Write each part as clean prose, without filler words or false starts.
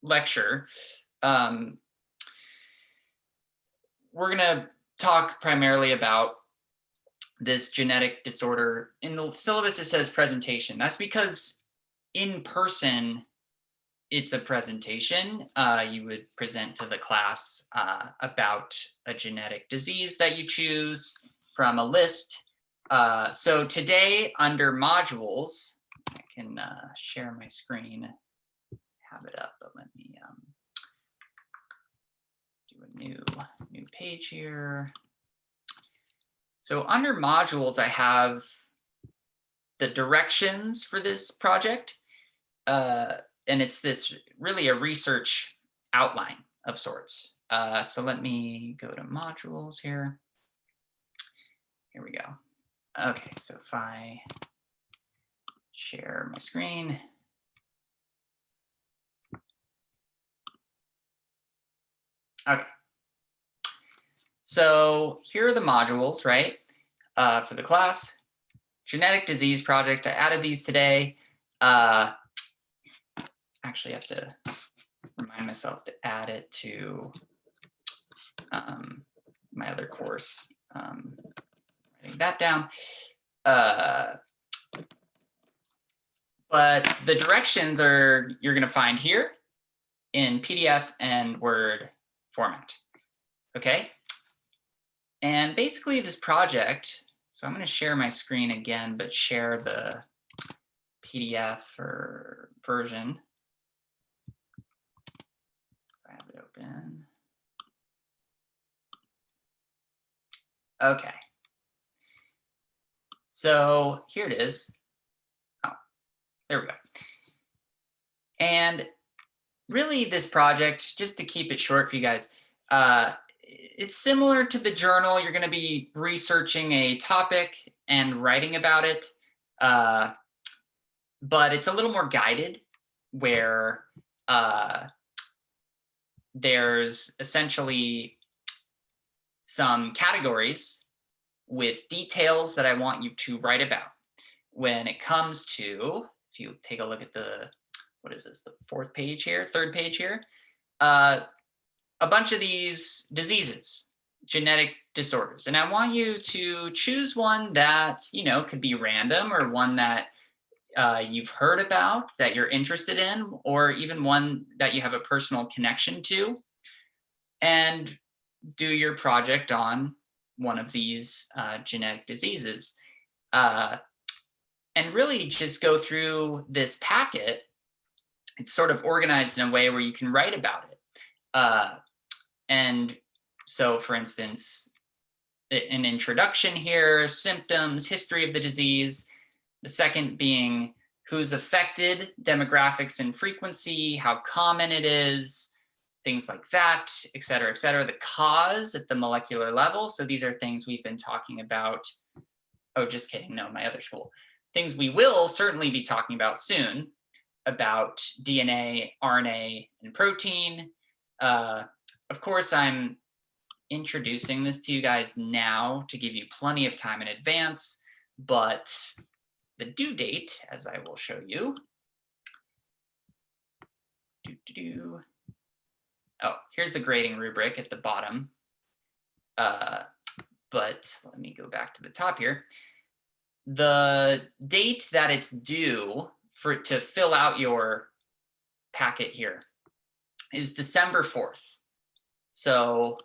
lecture, um, we're going to talk primarily about this genetic disorder. In the syllabus, it says presentation. That's because in person, it's a presentation. You would present to the class about a genetic disease that you choose from a list. So today, under modules, I can share my screen, have it up, but let me do a new page here. So under modules, I have the directions for this project. And it's this really a research outline of sorts. So let me go to modules here. Here we go. Okay, so if I share my screen. Okay. So here are the modules, right? For the class, genetic disease project. I added these today. Actually, I have to remind myself to add it to my other course. Writing that down. But the directions are you're going to find here in PDF and Word format. Okay. And basically this project, so I'm going to share my screen again, but share the PDF or version. I have it open. Okay. So here it is. Oh, there we go. And really this project, just to keep it short for you guys, it's similar to the journal. You're going to be researching a topic and writing about it, but it's a little more guided, where there's essentially some categories with details that I want you to write about. When it comes to, if you take a look at the, what is this, the third page here, a bunch of these diseases, genetic disorders. And I want you to choose one that, you know, could be random, or one that you've heard about that you're interested in, or even one that you have a personal connection to, and do your project on one of these genetic diseases. And really just go through this packet. It's sort of organized in a way where you can write about it. And so, for instance, an introduction here, symptoms, history of the disease. The second being who's affected, demographics and frequency, how common it is, things like that, et cetera, et cetera. The cause at the molecular level. So these are things we've been talking about. Oh, just kidding. No, my other school. Things we will certainly be talking about soon, about DNA, RNA, and protein. Of course, I'm introducing this to you guys now to give you plenty of time in advance, but the due date, as I will show you. Oh, here's the grading rubric at the bottom. But let me go back to the top here. The date that it's due to fill out your packet here is December 4th. So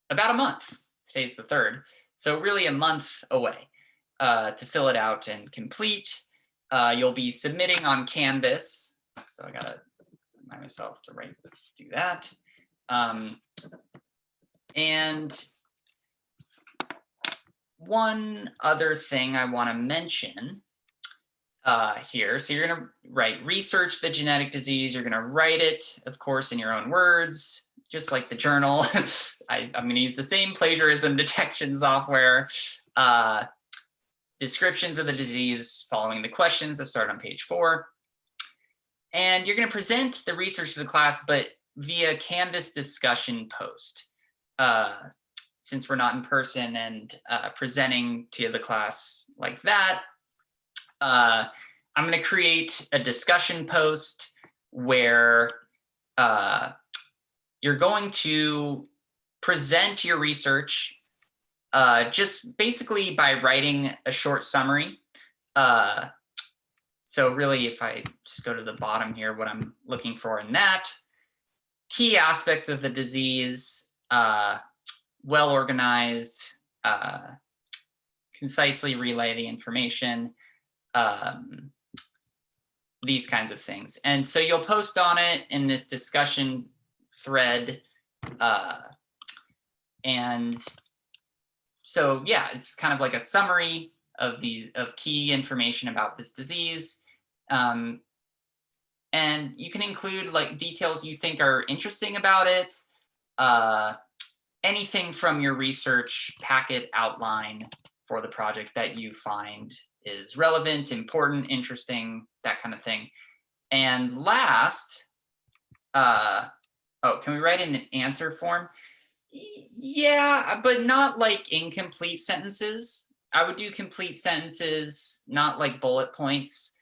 about a month. Today's the 3rd. So really a month away to fill it out and complete. You'll be submitting on Canvas. So I gotta remind myself to do that. And one other thing I want to mention here. So you're going to research the genetic disease. You're going to write it, of course, in your own words, just like the journal. I'm going to use the same plagiarism detection software. Descriptions of the disease following the questions that start on page 4. And you're going to present the research to the class, but via Canvas discussion post. Since we're not in person and presenting to the class like that, I'm going to create a discussion post where you're going to present your research just basically by writing a short summary. So really, if I just go to the bottom here, what I'm looking for in that, key aspects of the disease, well organized, concisely relay the information, these kinds of things. And so you'll post on it in this discussion thread. And so, yeah, it's kind of like a summary of key information about this disease. And you can include like details you think are interesting about it, anything from your research packet outline for the project that you find is relevant, important, interesting, that kind of thing. And last, oh, can we write in an answer form? Yeah, but not like incomplete sentences. I would do complete sentences, not like bullet points.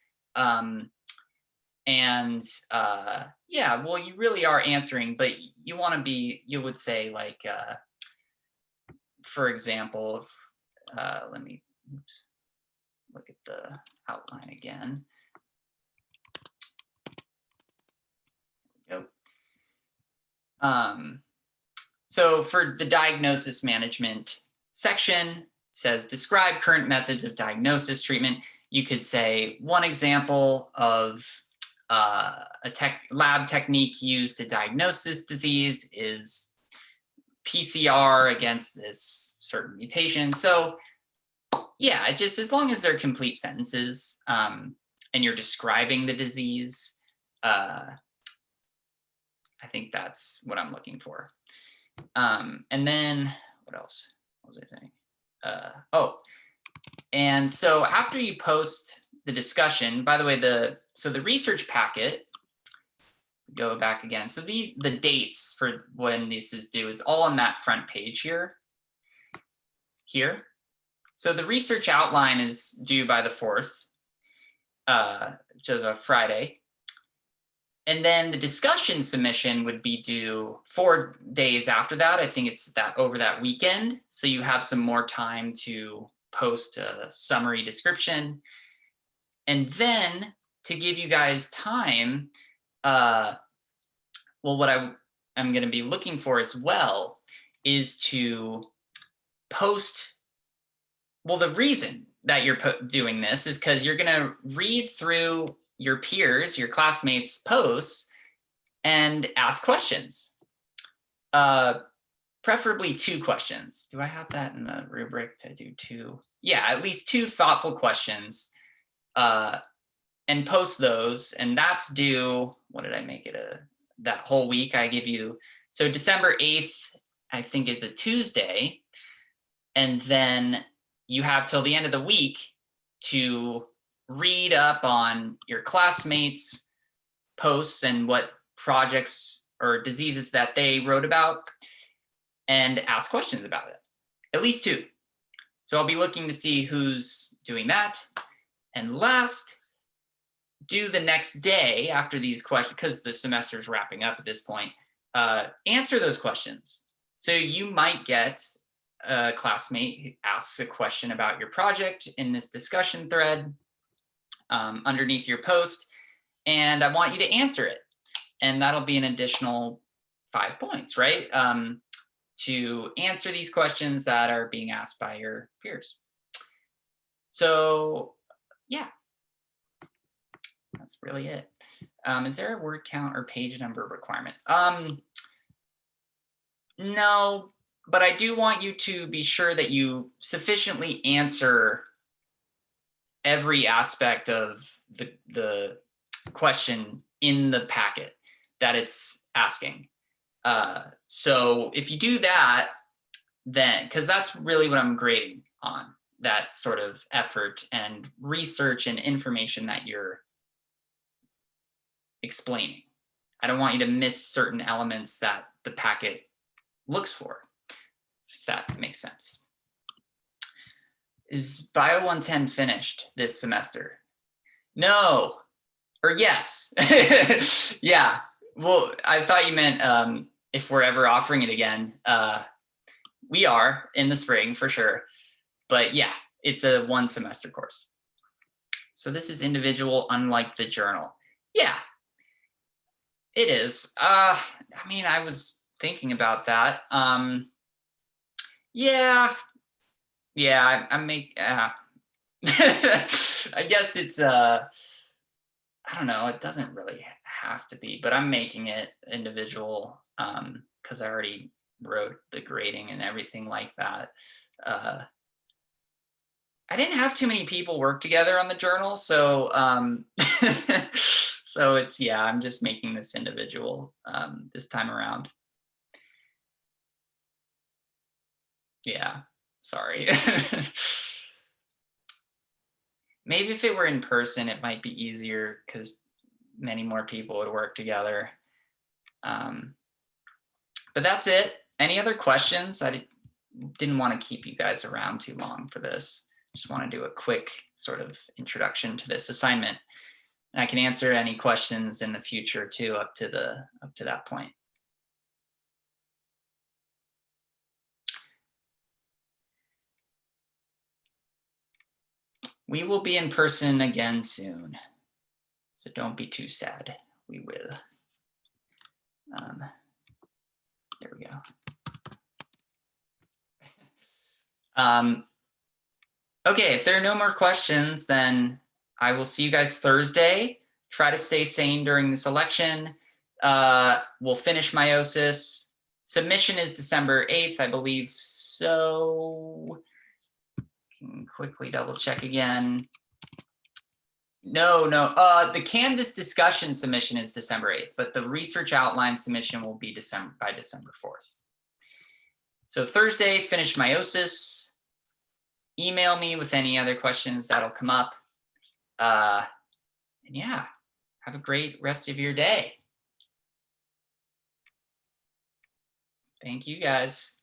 Yeah, well, you really are answering, but you want to be, you would say like, for example, let me look at the outline again. There we go. So for the diagnosis management section, says describe current methods of diagnosis treatment. You could say one example of a lab technique used to diagnose this disease is PCR against this certain mutation. So yeah, just as long as they're complete sentences and you're describing the disease, I think that's what I'm looking for. And then what else? What was I saying? And so after you post the discussion, by the way, the research packet, go back again. So the dates for when this is due is all on that front page here. So the research outline is due by the 4th, which is a Friday. And then the discussion submission would be due 4 days after that. I think it's over that weekend. So you have some more time to post a summary description. And then to give you guys time, well, what I'm going to be looking for as well is to post, well, the reason that you're doing this is because you're going to read through your peers, your classmates' posts and ask questions. Preferably 2 questions. Do I have that in the rubric to do 2? Yeah, at least 2 thoughtful questions and post those. And that's due, what did I make it that whole week I give you? So December 8th, I think is a Tuesday. And then you have till the end of the week to read up on your classmates' posts and what projects or diseases that they wrote about and ask questions about it, at least 2. So I'll be looking to see who's doing that. And last, do the next day after these questions, because the semester is wrapping up at this point, answer those questions. So you might get a classmate who asks a question about your project in this discussion thread underneath your post, and I want you to answer it. And that'll be an additional 5 points, right? To answer these questions that are being asked by your peers. So yeah, that's really it. Is there a word count or page number requirement? No, but I do want you to be sure that you sufficiently answer every aspect of the question in the packet that it's asking. So if you do that, then, because that's really what I'm grading on, that sort of effort and research and information that you're explaining. I don't want you to miss certain elements that the packet looks for, if that makes sense. Is Bio 110 finished this semester? No, or yes. Yeah, Well, I thought you meant if we're ever offering it again. We are in the spring for sure. But yeah, it's a 1 semester course. So this is individual, unlike the journal. Yeah, it is. I mean, I was thinking about that. Yeah, I make. I guess it's. I don't know. It doesn't really have to be, but I'm making it individual because I already wrote the grading and everything like that. I didn't have too many people work together on the journal, so so it's I'm just making this individual this time around. Yeah, sorry. Maybe if it were in person, it might be easier because many more people would work together. But that's it. Any other questions? I didn't want to keep you guys around too long for this. Just want to do a quick sort of introduction to this assignment. And I can answer any questions in the future too, up to that point. We will be in person again soon, so don't be too sad. We will. There we go. Okay, if there are no more questions, then I will see you guys Thursday. Try to stay sane during this election. We'll finish meiosis. Submission is December 8th, I believe. So can quickly double check again. No. The Canvas discussion submission is December 8th, but the research outline submission will be by December 4th. So Thursday, finish meiosis. Email me with any other questions that'll come up. And yeah, have a great rest of your day. Thank you guys.